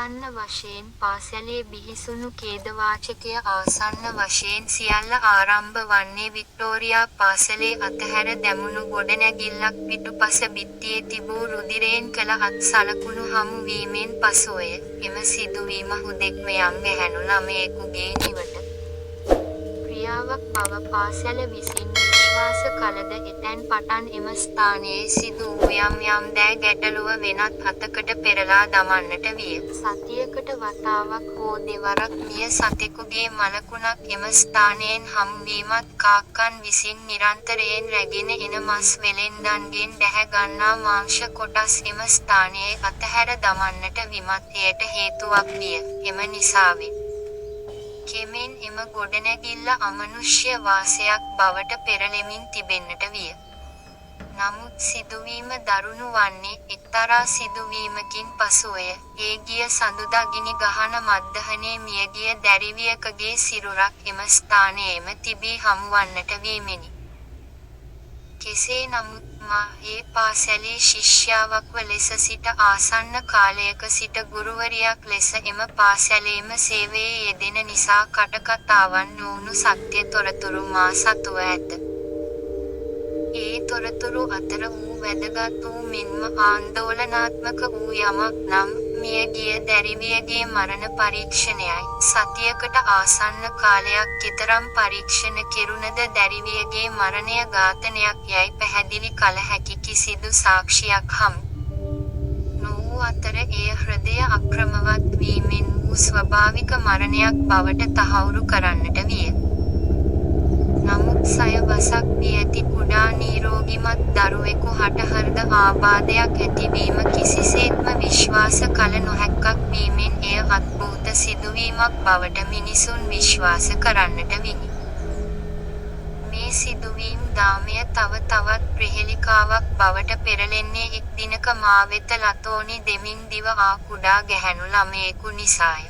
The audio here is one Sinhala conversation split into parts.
ආසන්න වශයෙන් පාසැලේ බිහිසුණු ඛේදවාචකය ආසන්න වශයෙන් සියල්ල ආරම්භ වන්නේ වික්ටෝරියා පාසලේ අතහැර දැමුණු ගොඩනැගිල්ලක් පිටුපස බිත්තියේ තිබූ රුධිරයෙන් කළ අත් සලකුණු හමු වීමෙන් පසුවය. එම සිදුවීම හුදෙක්ම යම් ගැහැණු ළමයෙකුගේ නිවට ක්‍රියාවක් බව පාසැල විසින් විශ්වාස කළද එතැන් පටන් එම ස්ථානයේ සිදු වූ යම් දෑ ගැටලුව වෙනත් අතකට පෙරලා දමන්නට විය. සතියකට වතාවක් හෝ දෙවරක් මිය සතෙකුගේ මලකුණක් එම ස්ථානයෙන් හමුවීමත් කාක්කන් විසින් නිරන්තරයෙන් රැගෙන එන මස් වෙළෙන්දන්ගෙන් ඩැහැ ගන්නා මාංශ කොටස් එම ස්ථානයේ අතහැර දමන්නට විමත් එයට හේතුවක් විය. එම නිසාවෙන් කෙමෙන් එම ගොඩනැගිල්ල අමනුෂ්‍ය වාසයක් බවට පෙරළෙමින් තිබෙන්නට විය. නමුත් සිදුවීම දරුණු වන්නේ එක්තරා සිදුවීමකින් පසුවය. ඒ ගිය සඳුදා ගිනි ගහන මද්දහනේ මියගිය දැරිවියකගේ සිරුරක් එම ස්ථානයේම තිබී හමුවන්නට වීමෙනි. කෙසේ නමුත් මා ඒ පාසැලේ ශිෂ්‍යාවක්ව ලෙස සිට ආසන්න කාලයක සිට ගුරුවරියක් ලෙස එම පාසැලේම සේවයේ යෙදෙන නිසා කටකතාවන් නොවුණු සත්‍ය තොරතුරු මා සතුව ඇත. ඒ තොරතුරු අතර වූ වැදගත් වූ මෙන්ම ආන්දෝලනාත්මක වූ යමක් නම් මියගිය දැරිවියගේ මරණ පරීක්ෂණයයි. සතියකට ආසන්න කාලයක් කෙතරම් පරීක්ෂණ කෙරුණද දැරිවියගේ මරණය ඝාතනයක් යයි පැහැදිලි කළ හැකි කිසිදු සාක්ෂියක් හමු නොවූ අතර එය හෘදය අක්‍රමවත් වීමෙන් වූ ස්වභාවික මරණයක් බවට තහවුරු කරන්නට විය. නමුත් සය වසක් වී ඇති කුඩා නීරෝගිමත් දරුවෙකු හට හෘද ආබාධයක් ඇතිවීම කිසිසේත්ම විශ්වාස කළ නොහැක්කක් වීමෙන් එය අද්භූත සිදුවීමක් බවට මිනිසුන් විශ්වාස කරන්නට විණි. මේ සිදුවීම් දාමය තව තවත් ප්‍රහෙලිකාවක් බවට පෙරළෙන්නේ එක් දිනක මා වෙත ලතෝනි දෙමින් දිව ආ කුඩා ගැහැණු ළමයෙකු නිසාය.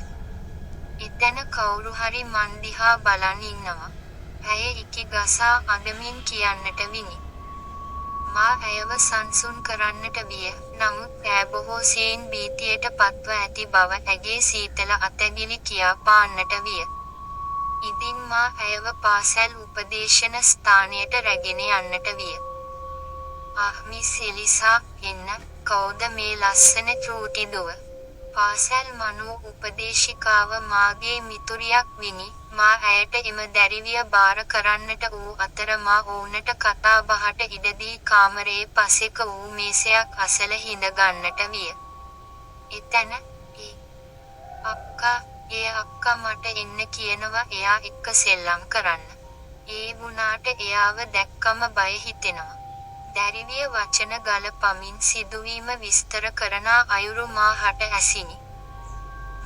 එතැන කවුරු හරි මන් දිහා බලන් ඉන්නවා. ඇය ඉකි ගසා අඬමින් කියන්නට විණි. මා ඇයව සංසුන් කරන්නට විය. නමුත් ඈ බොහෝ සෙයින් භීතියට පත්ව ඇති බව ඇගේ සීතල අතැගිලි කියා පාන්නට විය. ඉදින් මා ඇයව පාසැල් උපදේශන ස්ථානයට රැගෙන යන්නට විය. මිස් එලිසා එන්න, කවුද මේ ලස්සන චූටි දුව? පාසැල් මනෝ උපදේශිකාව මාගේ මිතුරියක් විනි. මා ඇයට එම දැරිවිය බාර කරන්නට වූ අතර මා ඔවුනට කතා බහට ඉඩදී කාමරයේ පසෙක වූ මේසයක් අසල හිඳ ගන්නට විය. එතැන අක්කා මට එන්න කියනවා එයා එක්ක සෙල්ලම් කරන්න. ඒ වුණාට එයාව දැක්කම බය හිතෙනවා. දැරිවිය වචන ගලපමින් සිදුවීම විස්තර කරන අයුරු මා හට ඇසිනි.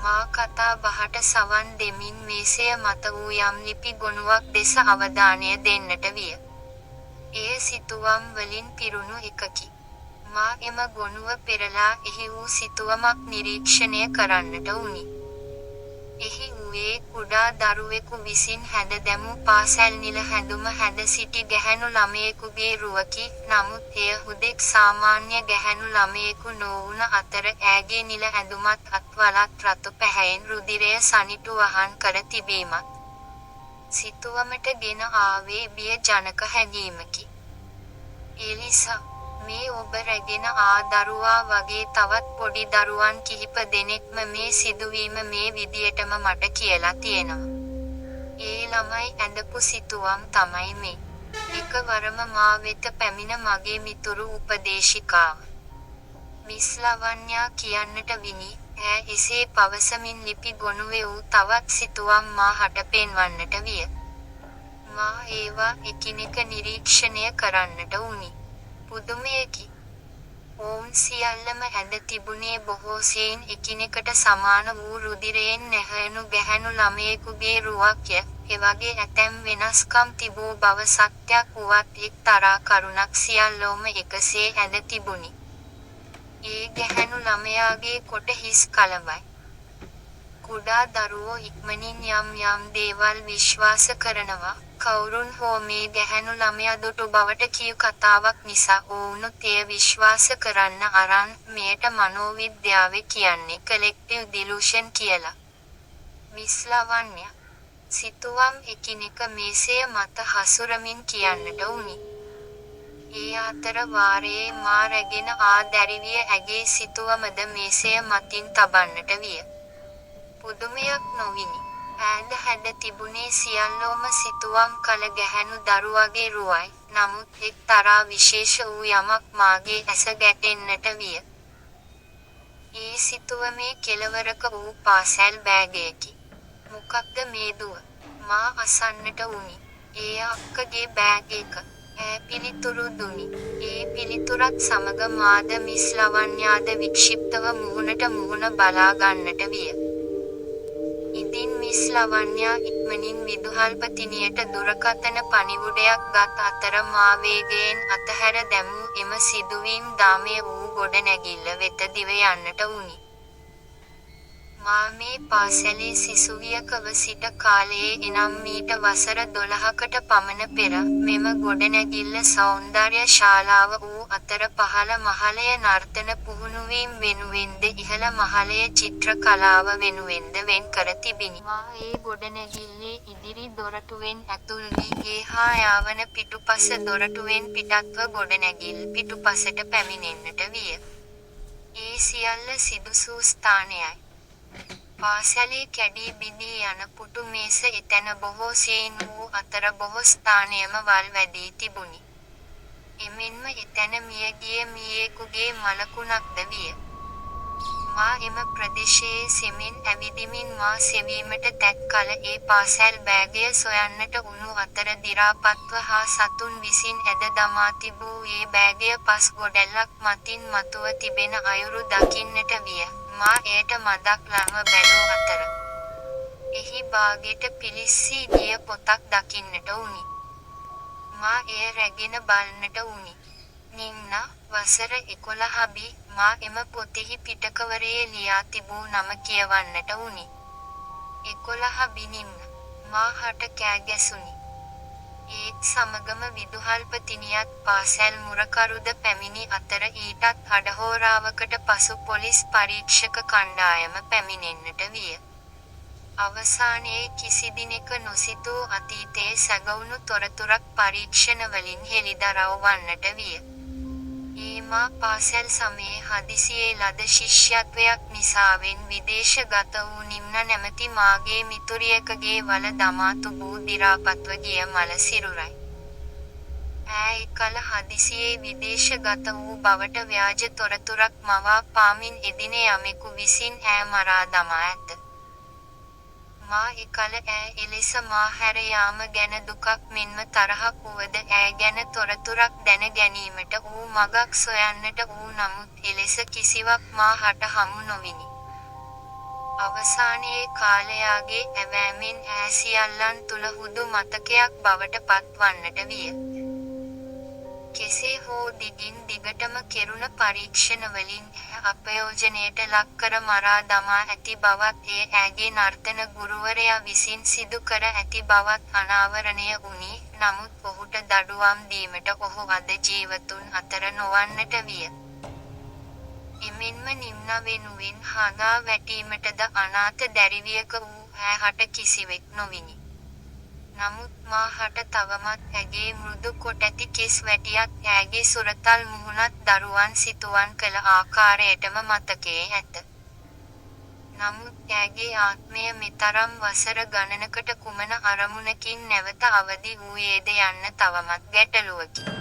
මා කතා බහට සවන් දෙමින් මේසය මත වූ යම් ලිපි ගොනුවක් දෙස අවධානය දෙන්නට විය. එය සිතුවම් වලින් පිරුණු එකකි. මා එම ගොනුව පෙරලා එහි වූ සිතුවමක් නිරීක්ෂණය කරන්නට වුණි. එහි වූයේ කුඩා දරුවෙකු විසින් හැඳ දැමූ පාසැල් නිල හැඳුම හැඳ සිටි ගැහැණු ළමයෙකුගේ රුවකි. නමුත් එය හුදෙක් සාමාන්‍ය ගැහැණු ළමයෙකු නොවුන අතර ඈගේ නිල ඇඳුමත් අත්වලත් රතු පැහැයෙන් රුධිරය සනිටු වහන් කර තිබීමත් සිතුවමට ගෙන ආවේ බිය ජනක හැඟීමකි. එලිසා, මේ ඔබ රැගෙන ආ දරුවා වගේ තවත් පොඩි දරුවන් කිහිප දෙනෙක්ම මේ සිදුවීම මේ විදියටම මට කියලා තියෙනවා. ඒ ළමයි ඇඳපු සිතුවම් තමයි මේ. එකවරම මා වෙත පැමිණ මගේ මිතුරු උපදේශිකාව මිස් ලවන්‍යා කියන්නට විනි. ඈ එසේ පවසමින් ලිපි ගොනුවේ වූ තවත් සිතුවම් මා හට පෙන්වන්නට විය. මා ඒවා එකිනෙක නිරීක්ෂණය කරන්නට වුණි. පුදුමයකි. ඔවුන් සියල්ලම ඇඳ තිබුණේ බොහෝ සෙයින් එකිනෙකට සමාන වූ රුධිරයෙන් නැහැණු ගැහැණු ළමයෙකුගේ රුවක්ය. එවගේ ඇතැම් වෙනස්කම් තිබූ බව සත්‍යයක් වුවත් එක්තරා කරුණක් සියල්ලෝම එකසේ ඇඳ තිබුණි. ඒ ගැහැණු ළමයාගේ කොට හිස් කලවයි. කුඩා දරුවෝ ඉක්මනින් යම් දේවල් විශ්වාස කරනවා. කවුරුන් හෝ මේ ගැහැණු ළමයා දුටු බවට කියු කතාවක් නිසා ඔවුනුත් එය විශ්වාස කරන්න අරන් මෙයට මනෝවිද්‍යාවේ කියන්නේ කලෙක්ටිව් ඩිලූෂන් කියලා. මිස් ලවන්‍ය සිතුවම් එකිනෙක මේසය මත හසුරමින් කියන්නට වුණි. ඒ අතර වාරයේ මා රැගෙන ආ දැරිවිය ඇගේ සිතුවමද මේසය මතින් තබන්නට විය. පුදුමයක් නොවිනි. ඈද හැඩ තිබුණේ සියල්ලෝම සිතුවම් කළ ගැහැණු දරුවගේ රුවයි. නමුත් එක්තරා විශේෂ වූ යමක් මාගේ ඇස ගැටෙන්නට විය. ඒ සිතුවමේ කෙළවරක වූ පාසැල් බෑගයකි. මොකක්ද මේ දුව? මා අසන්නට වුණි. ඒ අක්කගේ බෑග් එක. ඈ පිළිතුරු දුනි. ඒ පිළිතුරත් සමග මාද මිස් ලවන්යාද වික්ෂිප්තව මුහුණට මුහුණ බලා ගන්නට විය. ඉදින් මිස් ලවන්යා ඉක්මනින් විදුහල්පතිනියට දුරකථන පණිවුඩයක් ගත් අතර මා වේගයෙන් අතහැර දැමූ එම සිදුවීම් දාමය වූ ගොඩනැගිල්ල වෙත දිව යන්නට වුණි. මා මේ පාසැලේ සිසුවියකව සිට කාලයේ එනම් මීට වසර 12කට පමණ පෙර මෙම ගොඩනැගිල්ල සෞන්දර්ය ශාලාව වූ අතර පහළ මහලය නර්තන පුහුණුවීම් වෙනුවෙන්ද ඉහළ මහලය චිත්‍ර කලාව වෙනුවෙන්ද වෙන් කර තිබිණි. මා ඒ ගොඩනැගිල්ලේ ඉදිරි දොරටුවෙන් ඇතුල් වී ඒ හා යාවන පිටුපස දොරටුවෙන් පිටත්ව ගොඩනැගිල්ල පිටුපසට පැමිණෙන්නට විය. ඒ සියල්ල සිදුසූ ස්ථානයයි. පාසැලේ කැඩී බිඳී යන පුටු මේස එතැන බොහෝ සෙයින් වූ අතර බොහෝ ස්ථානයම වල් වැදී තිබුණි. එමෙන්ම එතැන මියගිය මියෙකුගේ මලකුණක්ද විය. මා එම ප්‍රදේශයේ සෙමින් ඇවිදිමින් මා සෙවීමට තැත් කල ඒ පාසැල් බෑගය සොයන්නට උණු අතර දිරාපත්ව හා සතුන් විසින් ඇද දමා තිබූ ඒ බෑගය පස් ගොඩැල්ලක් මතින් මතුව තිබෙන අයුරු දකින්නට විය. මා එයට මදක් ලංව බැලූ අතර එහි බාගෙට පිලිස්සී ගිය පොතක් දකින්නට වුණි. මා එය රැගෙන බලන්නට වුණි. නිම්න වසර 11 බි මා එම පොතෙහි පිටකවරයේ ලියා තිබූ නම කියවන්නට වුණි. 11 බි නිම්න. මා හට කෑ ගැසුණි. ඒත් සමගම විදුහල්පතිනියත් පාසැල් මුරකරුද පැමිණි අතර ඊටත් අඩහෝරාවකට පසු පොලිස් පරීක්ෂක කණ්ඩායම පැමිණෙන්නට විය. අවසානයේ කිසි දිනෙක නොසිතූ අතීතයේ සැඟවුණු තොරතුරක් පරීක්ෂණවලින් හෙළිදරව් වන්නට විය. ඒ මා පාසැල් සමයේ හදිසියේ ලද ශිෂ්‍යත්වයක් නිසාවෙන් විදේශගත වූ නිම්න නැමැති මාගේ මිතුරියකගේ වල දමා තුබූ දිරාපත්ව ගිය මල සිරුරයි. ඈ එකල හදිසියේ විදේශගත වූ බවට ව්‍යාජ තොරතුරක් මවා පාමින් එදින යමෙකු විසින් ඈ මරා දමා ඇත. මා එකල ඈ එලෙස මා හැර යාම ගැන දුකක් මෙන්ම තරහක් වුවද ඈ ගැන තොරතුරක් දැන ගැනීමට වූ මගක් සොයන්නට වූ නමුත් එලෙස කිසිවක් මා හට හමු නොවිනි. අවසානයේ කාලයාගේ ඇවෑමෙන් ඈ සියල්ලන් තුළ හුදු මතකයක් බවට පත්වන්නට විය. කෙසේ හෝ දිගින් දිගටම කෙරුණ පරීක්ෂණවලින් අපයෝජනයට ලක්කර මරා දමා ඇති බවත් එය ඈගේ නර්තන ගුරුවරයා විසින් සිදු කර ඇති බවත් අනාවරණය වුණි. නමුත් ඔහුට දඩුවම් දීමට ඔහු අද ජීවතුන් අතර නොවන්නට විය. එමෙන්ම නිම්න වෙනුවෙන් හඬා වැටීමටද අනාථ දැරිවියක වූ ඈ හට කිසිවෙක් නොවිනි. නමුත් මා හට තවමත් ඇගේ මෘදු කොට ඇති කෙස් වැටියත් ඈගේ සුරතල් මුහුණත් දරුවන් සිතුවන් කළ ආකාරයටම මතකයේ ඇත. නමුත් ඈගේ ආත්මය මෙතරම් වසර ගණනකට කුමන අරමුණකින් නැවත අවදි වූයේද යන්න තවමත් ගැටලුවකි.